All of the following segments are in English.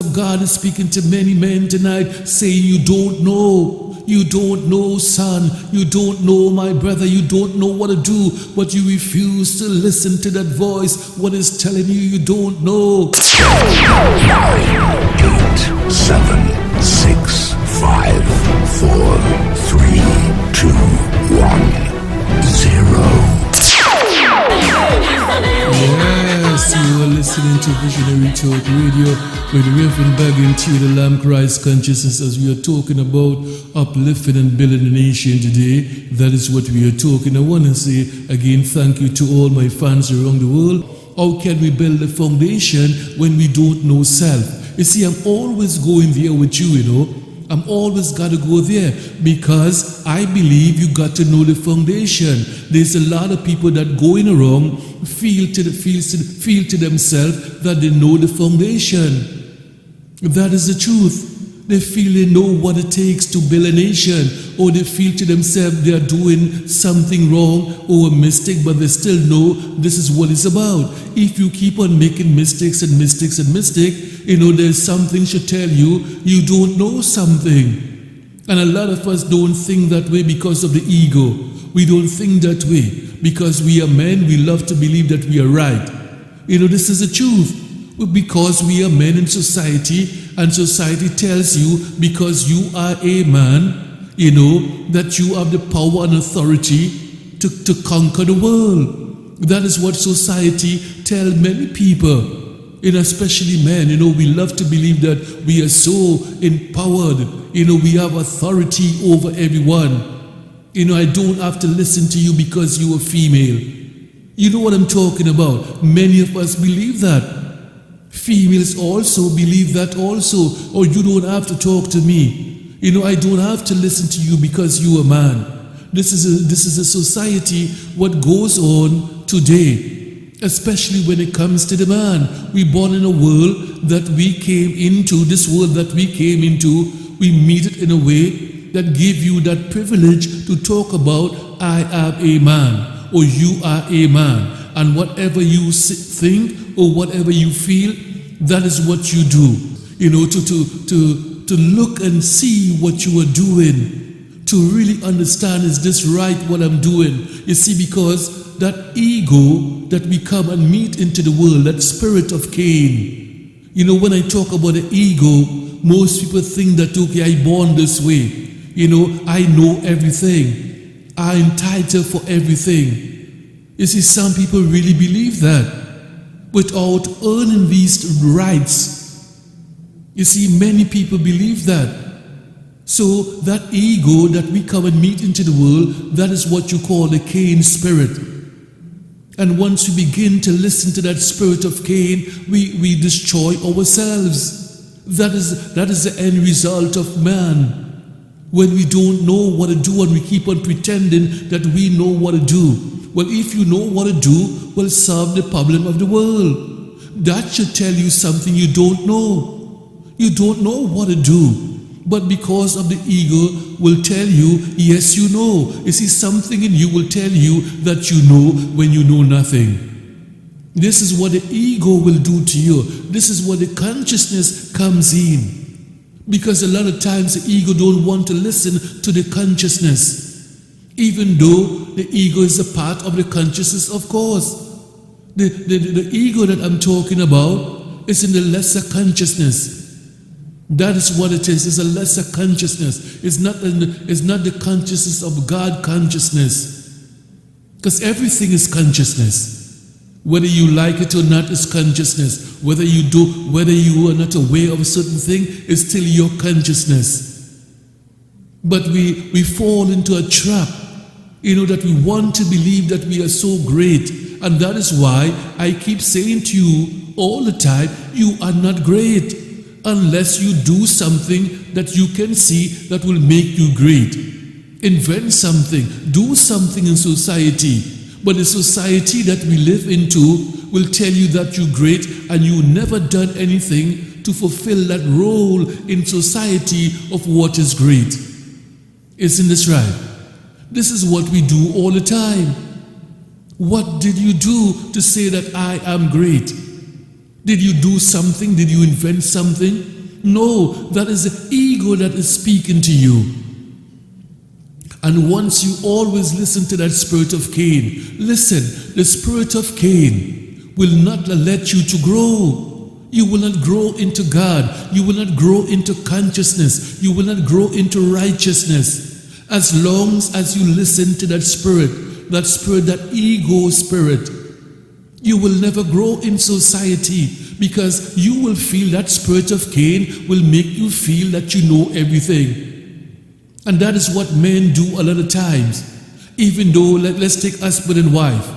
God is speaking to many men tonight, saying, you don't know. You don't know, son. You don't know, my brother. You don't know what to do, but you refuse to listen to that voice. What is telling you don't know? 9, 8, 7, 6, 5, 4, 3, 2, 1, 0. Yes, you are listening to Visionary Talk Radio with Reverend Bagan, the Lamb Christ Consciousness, as we are talking about uplifting and building the nation today. That is what we are talking. I want to say again, thank you to all my fans around the world. How can we build a foundation when we don't know self? You see, I'm always going there with you, I'm always got to go there because I believe you got to know the foundation. There's a lot of people that going around feel to themselves that they know the foundation. That is the truth. They feel they know what it takes to build a nation, or they feel to themselves they are doing something wrong or a mistake, but they still know this is what it's about. If you keep on making mistakes, there's something should tell you you don't know something. And a lot of us don't think that way because of the ego. We don't think that way because we are men. We love to believe that we are right. This is the truth. Because we are men in society, and society tells you because you are a man, that you have the power and authority to conquer the world. That is what society tells many people. Especially men, we love to believe that we are so empowered, we have authority over everyone. I don't have to listen to you because you are female. You know what I'm talking about? Many of us believe that. Females also believe that also. Or you don't have to talk to me. I don't have to listen to you because you are a man. This is a society, what goes on today. Especially when it comes to the man. We're born in a world that we came into, we meet it in a way that give you that privilege to talk about, I am a man, or you are a man. And whatever you think or whatever you feel, that is what you do. To look and see what you are doing, to really understand, is this right what I'm doing? You see, because that ego that we come and meet into the world, that spirit of Cain. When I talk about the ego, most people think that, okay, I born this way. I know everything. I'm entitled for everything. You see, some people really believe that without earning these rights. You see, many people believe that. So that ego that we come and meet into the world, that is what you call the Cain spirit. And once we begin to listen to that spirit of Cain, we destroy ourselves. That is the end result of man. When we don't know what to do and we keep on pretending that we know what to do. Well, if you know what to do, well, solve the problem of the world. That should tell you something you don't know. You don't know what to do. But because of the ego will tell you, yes, you know. You see, something in you will tell you that you know when you know nothing. This is what the ego will do to you. This is where the consciousness comes in. Because a lot of times the ego don't want to listen to the consciousness. Even though the ego is a part of the consciousness, of course. The ego that I'm talking about is in the lesser consciousness. That is what it is. It's a lesser consciousness. It's not the consciousness of God consciousness. Because everything is consciousness. Whether you like it or not is consciousness. Whether you are not aware of a certain thing is still your consciousness. But we fall into a trap, that we want to believe that we are so great. And that is why I keep saying to you all the time, you are not great unless you do something that you can see that will make you great. Invent something, do something in society. But the society that we live into will tell you that you're great and you never done anything to fulfill that role in society of what is great. Isn't this right? This is what we do all the time. What did you do to say that I am great? Did you do something? Did you invent something? No, that is the ego that is speaking to you. And once you always listen to that spirit of Cain, listen, the spirit of Cain will not let you to grow. You will not grow into God. You will not grow into consciousness. You will not grow into righteousness. As long as you listen to that spirit, that ego spirit, you will never grow in society, because you will feel that spirit of Cain will make you feel that you know everything. And that is what men do a lot of times. Even though, let's take husband and wife.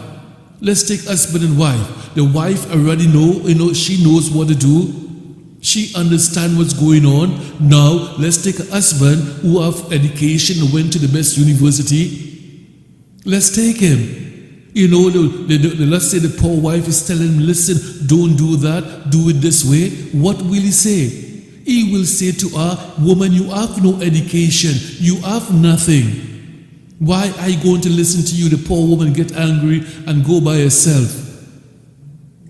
Let's take husband and wife. The wife already she knows what to do. She understands what's going on. Now, let's take a husband who have education and went to the best university. Let's take him. Let's say the poor wife is telling him, listen, don't do that, do it this way. What will he say? He will say to her, woman, you have no education, you have nothing. Why are you going to listen to you? The poor woman get angry and go by herself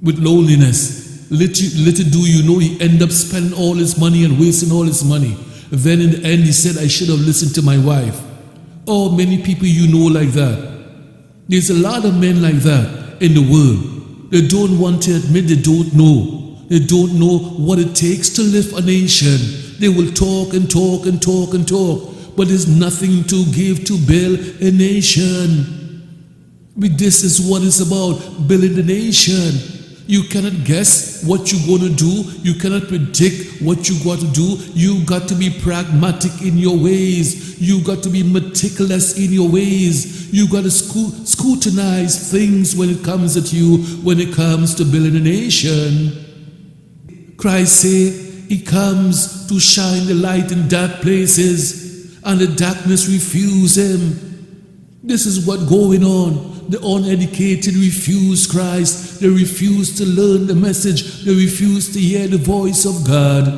with loneliness. Little do you know, he end up spending all his money and wasting all his money. Then in the end he said, I should have listened to my wife. Oh, many people you know like that. There's a lot of men like that in the world. They don't want to admit they don't know. They don't know what it takes to lift a nation. They will talk and talk and talk and talk, but there's nothing to give to build a nation. This is what it's about, building the nation. You cannot guess what you're going to do. You cannot predict what you got to do. You got to be pragmatic in your ways. You got to be meticulous in your ways. You got to scrutinize things when it comes at you, when it comes to building a nation. Christ said he comes to shine the light in dark places, and the darkness refuse him. This is what's going on. The uneducated refuse Christ. They refuse to learn the message. They refuse to hear the voice of God.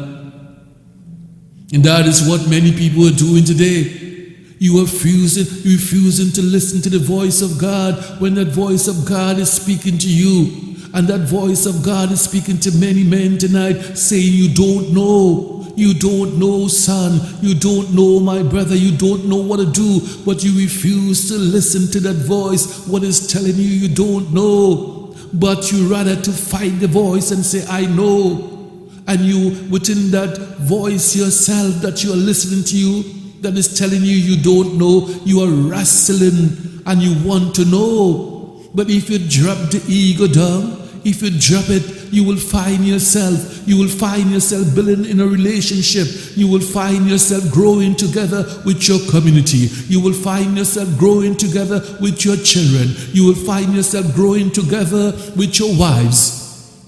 And that is what many people are doing today. You are refusing to listen to the voice of God when that voice of God is speaking to you. And that voice of God is speaking to many men tonight, saying, you don't know. You don't know, son. You don't know, my brother. You don't know what to do. But you refuse to listen to that voice. What is telling you you don't know. But you rather to fight the voice and say, I know. And you, within that voice yourself that you are listening to you, that is telling you you don't know, you are wrestling and you want to know. But if you drop the ego down, if you drop it, you will find yourself. You will find yourself building in a relationship. You will find yourself growing together with your community. You will find yourself growing together with your children. You will find yourself growing together with your wives.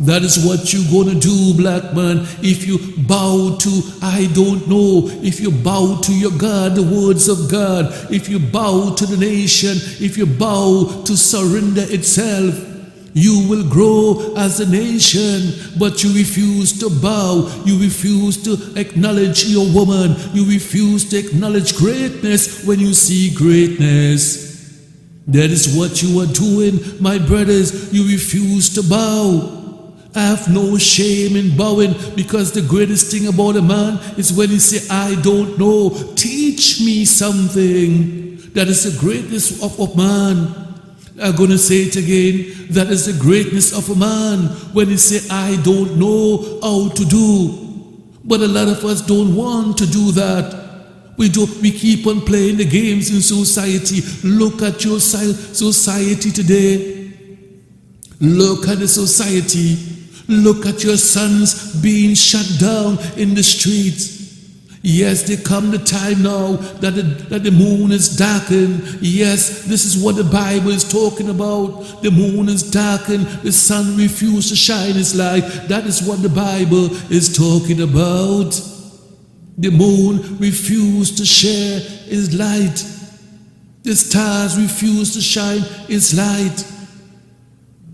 That is what you're going to do, black man. If you bow to, I don't know. If you bow to your God, the words of God. If you bow to the nation. If you bow to surrender itself. You will grow as a nation, but you refuse to bow. You refuse to acknowledge your woman. You refuse to acknowledge greatness when you see greatness. That is what you are doing, my brothers. You refuse to bow. I have no shame in bowing, because the greatest thing about a man is when he say, I don't know. Teach me something. That is the greatness of man. I'm going to say it again. That is the greatness of a man, when he say, I don't know how to do. But a lot of us don't want to do that. We keep on playing the games in society. Look at your society today. Look at the society. Look at your sons being shut down in the streets. Yes, there come the time now that the moon is darkened. Yes, this is what the Bible is talking about. The moon is darkened. The sun refuses to shine its light. That is what the Bible is talking about. The moon refused to share its light. The stars refuse to shine its light.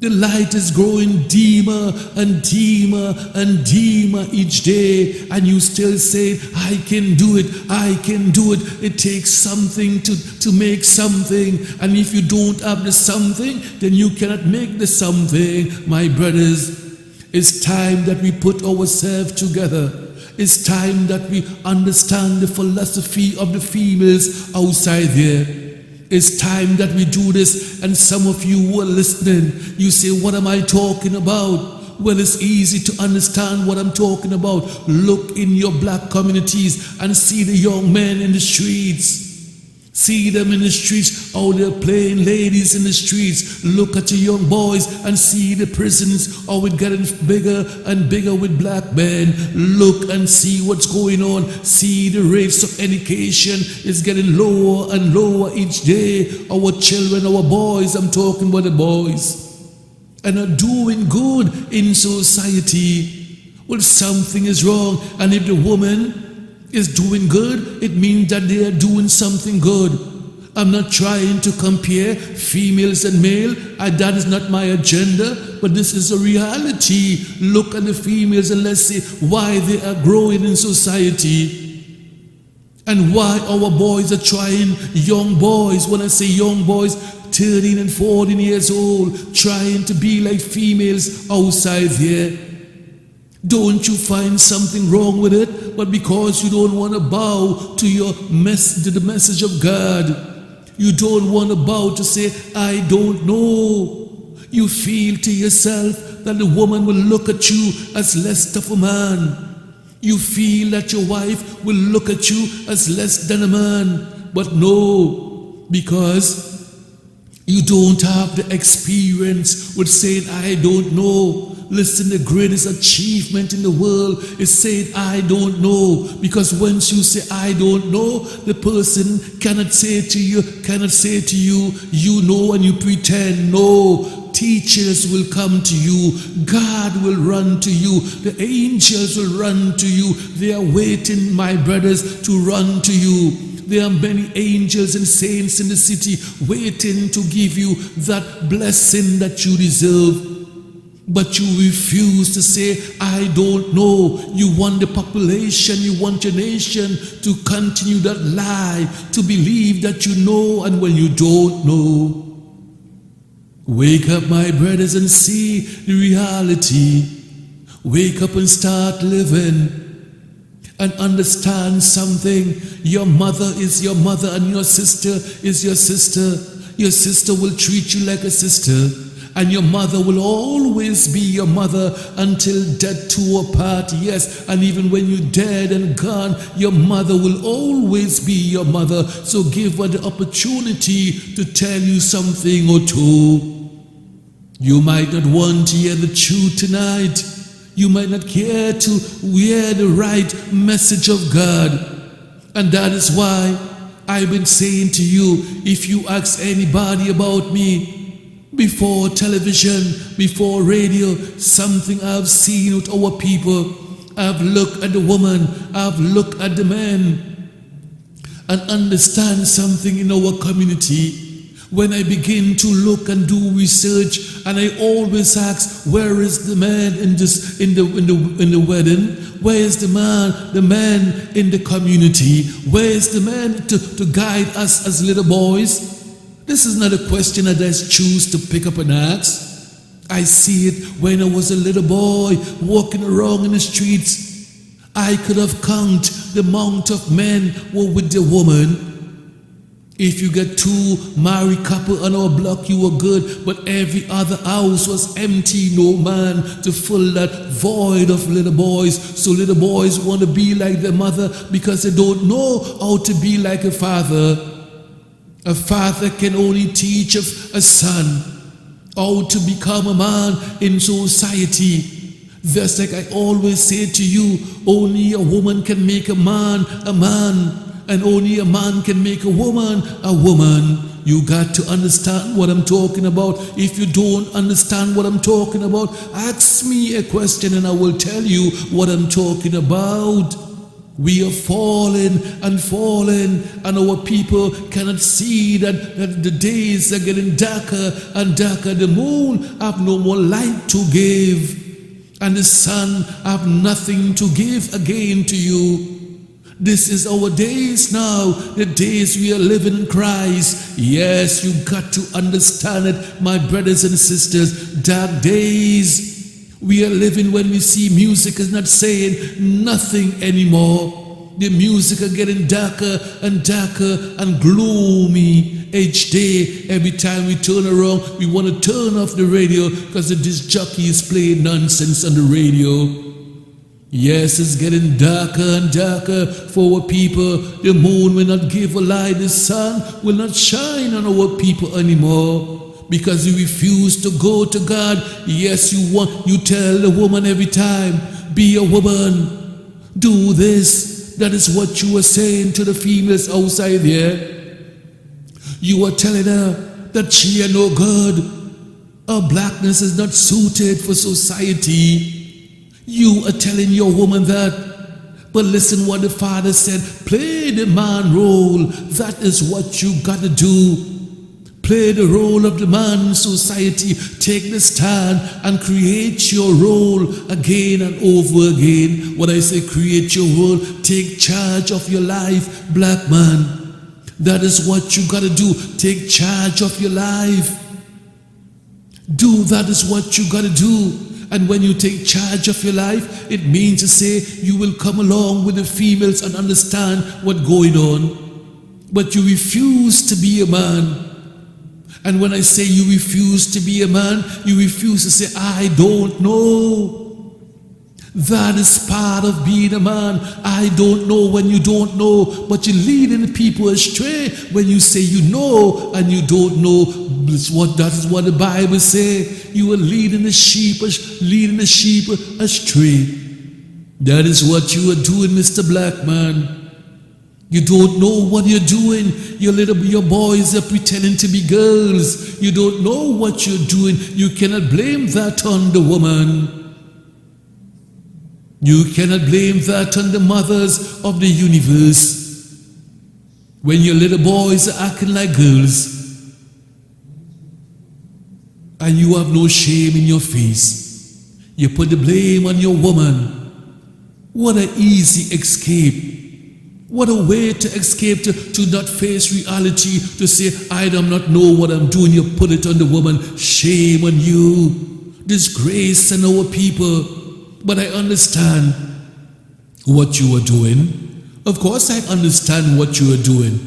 The light is growing dimmer and dimmer and dimmer each day, and you still say, I can do it, I can do it. It takes something to make something, and if you don't have the something, then you cannot make the something, my brothers. It's time that we put ourselves together. It's time that we understand the philosophy of the females outside there. It's time that we do this. And some of you who are listening, you say, what am I talking about? Well, it's easy to understand what I'm talking about. Look in your black communities and see the young men in the streets. See them in the streets, how they're playing ladies in the streets. Look at your young boys and see the prisons, how it's getting bigger and bigger with black men. Look and see what's going on. See the rates of education is getting lower and lower each day. Our children, our boys, I'm talking about the boys, and are doing good in society. Well, something is wrong. And if the woman is doing good, it means that they are doing something good. I'm not trying to compare females and male. That is not my agenda, but this is a reality. Look at the females and let's see why they are growing in society and why our boys are trying, young boys, when I say young boys, 13 and 14 years old, trying to be like females outside there. Don't you find something wrong with it? But because you don't want to bow to the message of God, you don't want to bow to say, I don't know. You feel to yourself that the woman will look at you as less of a man. You feel that your wife will look at you as less than a man. But no, because you don't have the experience with saying, I don't know. Listen, the greatest achievement in the world is saying, I don't know. Because once you say, I don't know, the person cannot say to you, you know, and you pretend. No, teachers will come to you. God will run to you. The angels will run to you. They are waiting, my brothers, to run to you. There are many angels and saints in the city waiting to give you that blessing that you deserve. But you refuse to say, I don't know. You want the population, you want your nation to continue that lie, to believe that you know and when you don't know. Wake up, my brothers, and see the reality. Wake up and start living. And understand something. Your mother is your mother and your sister is your sister. Your sister will treat you like a sister. And your mother will always be your mother until death do us part. Yes, and even when you're dead and gone, your mother will always be your mother. So give her the opportunity to tell you something or two. You might not want to hear the truth tonight. You might not care to hear the right message of God. And that is why I've been saying to you, if you ask anybody about me, before television, before radio, something I've seen with our people, I've looked at the woman, I've looked at the man, and understand something in our community. When I begin to look and do research, and I always ask, where is the man in the wedding? Where is the man in the community? Where is the man to guide us as little boys? This is not a question that I choose to pick up and ask. I see it when I was a little boy walking around in the streets. I could have counted the amount of men who were with the woman. If you get two married couple on our block, you were good, but every other house was empty, no man to fill that void of little boys. So little boys want to be like their mother because they don't know how to be like a father. A father can only teach a son how to become a man in society. Just like I always say to you, only a woman can make a man, and only a man can make a woman. You got to understand what I'm talking about. If you don't understand what I'm talking about, ask me a question and I will tell you what I'm talking about. We are falling, and our people cannot see that the days are getting darker and darker. The moon have no more light to give, and the sun have nothing to give again to you. This is our days now, the days we are living in Christ. Yes, you got to understand it, my brothers and sisters. Dark days. We are living when we see music is not saying nothing anymore. The music are getting darker and darker and gloomy each day. Every time we turn around, we want to turn off the radio because the disc jockey is playing nonsense on the radio. Yes, it's getting darker and darker for our people. The moon will not give a light. The sun will not shine on our people anymore. Because you refuse to go to God. Yes, you tell the woman every time, be a woman, do this. That is what you are saying to the females outside there. You are telling her that she is no good. Her blackness is not suited for society. You are telling your woman that. But listen what the Father said, play the man role. That is what you got to do. Play the role of the man in society. Take the stand and create your role again and over again. When I say create your role, take charge of your life, black man. That is what you got to do. Take charge of your life. That is what you got to do. And when you take charge of your life, it means to say you will come along with the females and understand what's going on. But you refuse to be a man. And when I say you refuse to be a man, you refuse to say, I don't know. That is part of being a man. I don't know when you don't know, but you're leading people astray when you say you know and you don't know. That is what the Bible says. You are leading the sheep astray. That is what you are doing, Mr. Black Man. You don't know what you're doing. Your boys are pretending to be girls. You don't know what you're doing. You cannot blame that on the woman. You cannot blame that on the mothers of the universe. When your little boys are acting like girls and you have no shame in your face, you put the blame on your woman. What an easy escape. What a way to escape, to not face reality, to say, I do not know what I'm doing. You put it on the woman. Shame on you. Disgrace on our people. But I understand what you are doing. Of course I understand what you are doing.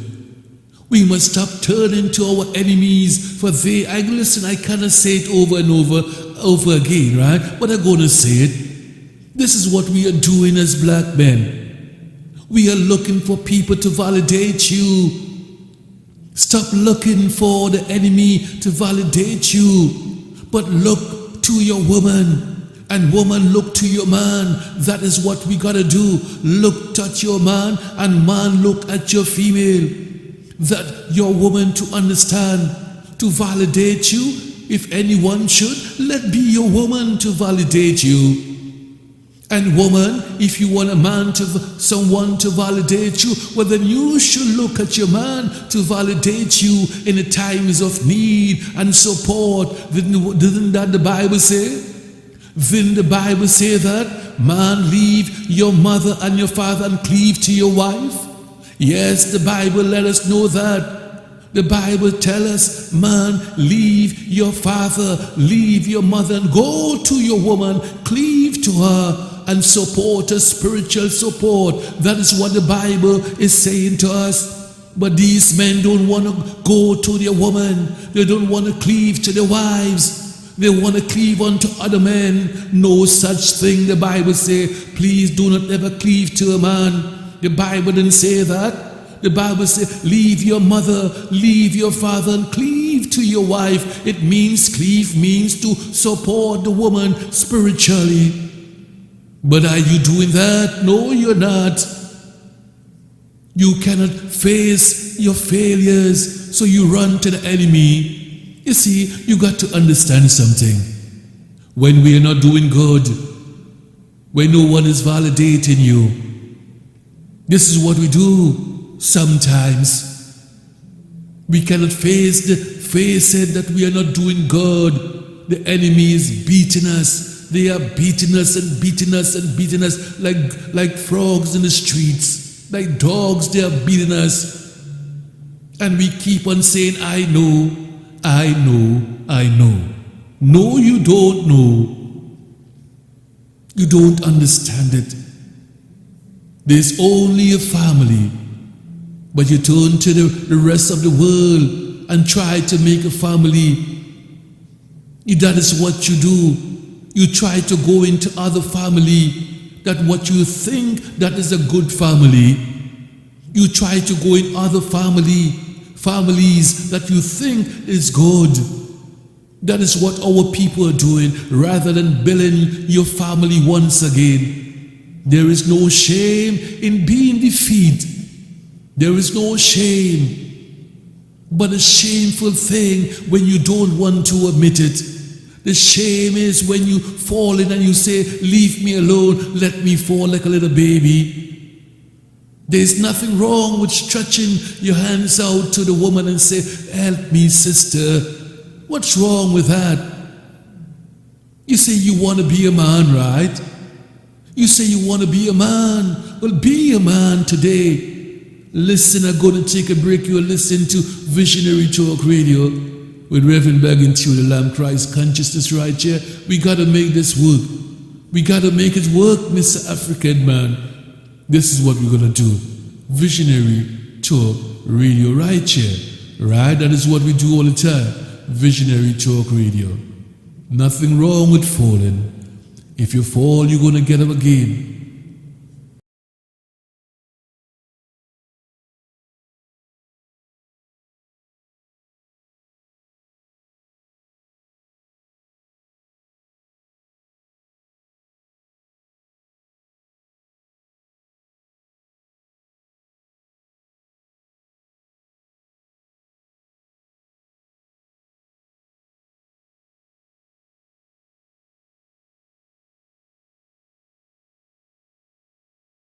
We must stop turning to our enemies, for listen, I cannot say it over and over again, right? But I'm going to say it. This is what we are doing as black men. We are looking for people to validate you. Stop looking for the enemy to validate you. But look to your woman. And woman, look to your man. That is what we got to do. Look at your man, and man, look at your female. That your woman to understand, to validate you. If anyone should, let be your woman to validate you. And woman, if you want someone to validate you, well then you should look at your man to validate you in the times of need and support. Didn't that the Bible say? Didn't the Bible say that? Man, leave your mother and your father and cleave to your wife? Yes, the Bible let us know that. The Bible tells us, man, leave your father, leave your mother and go to your woman, cleave to her. And support her, spiritual support. That is what the Bible is saying to us. But these men don't want to go to their woman. They don't want to cleave to their wives. They want to cleave unto other men. No such thing, the Bible says. Please do not ever cleave to a man. The Bible didn't say that. The Bible says, leave your mother, leave your father, and cleave to your wife. It means, cleave means to support the woman spiritually. But are you doing that? No, you're not. You cannot face your failures, so you run to the enemy. You see, you got to understand something. When we are not doing good, when no one is validating you, this is what we do sometimes. We cannot face it that we are not doing good. The enemy is beating us. They are beating us and beating us and beating us like frogs in the streets. Like dogs, they are beating us. And we keep on saying, I know, I know, I know. No, you don't know. You don't understand it. There's only a family, but you turn to the rest of the world and try to make a family. That is what you do. You try to go into other family, that what you think that is a good family. You try to go in other families that you think is good. That is what our people are doing, rather than building your family once again. There is no shame in being defeated. There is no shame, but a shameful thing when you don't want to admit it. The shame is when you fall in and you say, leave me alone, let me fall like a little baby. There's nothing wrong with stretching your hands out to the woman and say, help me, sister. What's wrong with that? You say you want to be a man, right? You say you want to be a man. Well, be a man today. Listen, I'm going to take a break. You're listening to Visionary Talk Radio with Reverend Bagan, Tewa, the Lamb Christ Consciousness right here. We got to make this work. We got to make it work, Mr. African man. This is what we're going to do. Visionary Talk Radio right here. Right? That is what we do all the time. Visionary Talk Radio. Nothing wrong with falling. If you fall, you're going to get up again.